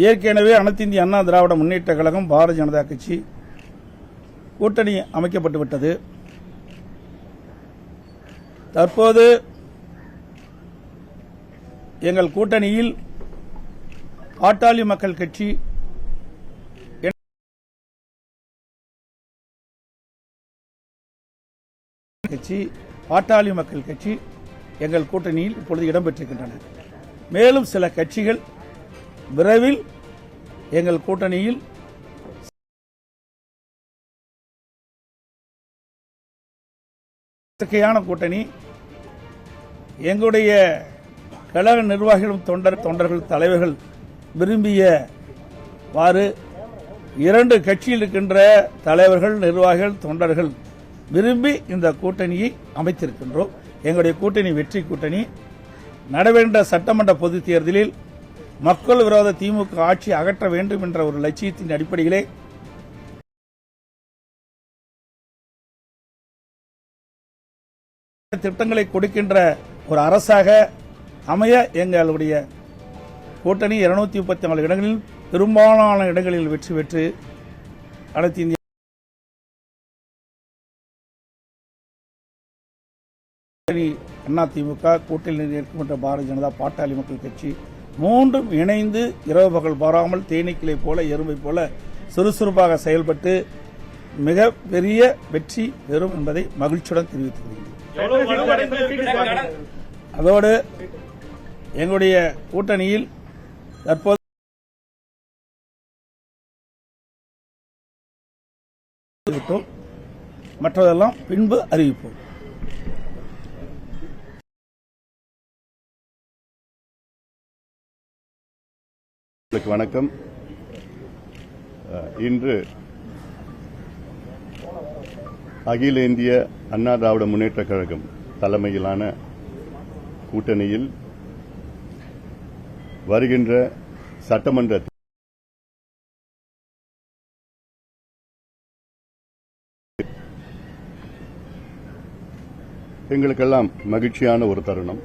ஏற்கனவே அனைத்து இந்திய அண்ணா திராவிட முன்னேற்ற கழகம் பாரதிய ஜனதா கட்சி கூட்டணி அமைக்கப்பட்டுவிட்டது. தற்போது எங்கள் கூட்டணியில் பாட்டாளி மக்கள் கட்சி, பாட்டாளி மக்கள் கட்சி எங்கள் கூட்டணியில் இப்பொழுது இடம்பெற்றிருக்கின்றன. மேலும் சில கட்சிகள் விரைவில் எங்கள் கூட்டணியில் கூட்டணி எங்களுடைய கழக நிர்வாகிகளும் தொண்டர்கள் தலைவர்கள் விரும்பியவாறு 2 கட்சியில் இருக்கின்ற தலைவர்கள் நிர்வாகிகள் தொண்டர்கள் விரும்பி இந்த கூட்டணியை அமைத்திருக்கின்றோம். எங்களுடைய கூட்டணி வெற்றி கூட்டணி. நடைபெற்ற சட்டமன்ற பொதுத் தேர்தலில் மக்கள் விரோத திமுக ஆட்சி அகற்ற வேண்டும் என்ற ஒரு லட்சியத்தின் அடிப்படையிலே திட்டங்களை கொடுக்கின்ற ஒரு அரசாக அமைய எங்களுடைய கூட்டணி 234 இடங்களில் பெரும்பாலான இடங்களில் வெற்றி பெற்று அனைத்து இந்திய அதிமுக கூட்டணியில் இருக்கின்ற பாரதிய ஜனதா பாட்டாளி மக்கள் கட்சி மூன்றும் இணைந்து இரவு பகல் பாராமல் தேனீக்களை போல எறும்பை போல சுறுசுறுப்பாக செயல்பட்டு மிக பெரிய வெற்றி பெறும் என்பதை மகிழ்ச்சியுடன் தெரிவித்துக் கொள்கிறேன். அதோடு எங்களுடைய கூட்டணியில் தற்போது மற்றதெல்லாம் பின்பு அறிவிப்போம். வணக்கம். இன்று அகில இந்திய அண்ணா திராவிட முன்னேற்ற கழகம் தலைமையிலான கூட்டணியில் வருகின்ற சட்டமன்ற எங்களுக்கெல்லாம் மகிழ்ச்சியான ஒரு தருணம்.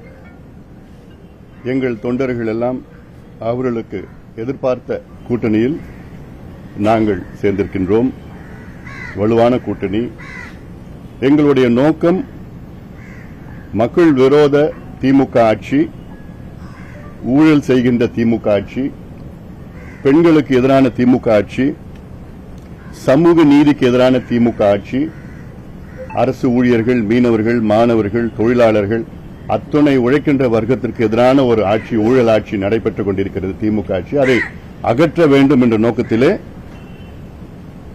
எங்கள் தொண்டர்கள் எல்லாம் அவர்களுக்கு எதிர்பார்த்த கூட்டணியில் நாங்கள் சேர்ந்திருக்கின்றோம். வலுவான கூட்டணி. எங்களுடைய நோக்கம் மக்கள் விரோத திமுக ஆட்சி, ஊழல் செய்கின்ற திமுக ஆட்சி, பெண்களுக்கு எதிரான திமுக ஆட்சி, சமூக நீதிக்கு எதிரான திமுக ஆட்சி, அரசு ஊழியர்கள், மீனவர்கள், மாணவர்கள், தொழிலாளர்கள் அத்துணை உழைக்கின்ற வர்க்கத்திற்கு எதிரான ஒரு ஆட்சி, ஊழல் ஆட்சி நடைபெற்றுக் கொண்டிருக்கிறது திமுக ஆட்சி. அதை அகற்ற வேண்டும் என்ற நோக்கத்திலே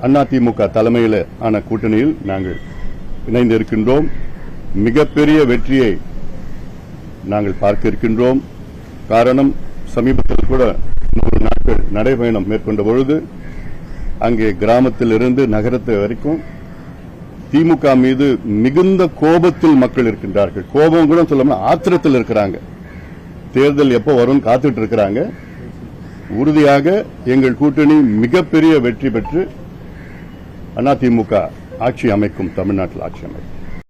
அதிமுக தலைமையில் ஆன கூட்டணியில் நாங்கள் இணைந்திருக்கின்றோம். மிகப்பெரிய வெற்றியை நாங்கள் பார்க்க இருக்கின்றோம். காரணம், சமீபத்தில் கூட 100 நாட்கள் நடைபயணம் மேற்கொண்ட பொழுது அங்கே கிராமத்தில் இருந்து நகரத்து வரைக்கும் திமுக மீது மிகுந்த கோபத்தில் மக்கள் இருக்கின்றார்கள். கோபம் கூட சொல்லாம ஆத்திரத்தில் இருக்கிறாங்க. தேர்தல் எப்போ வரும் காத்துட்டு இருக்கிறாங்க. உறுதியாக எங்கள் கூட்டணி மிகப்பெரிய வெற்றி பெற்று அதிமுக ஆட்சி அமைக்கும், தமிழ்நாட்டில் ஆட்சி அமைக்கும்.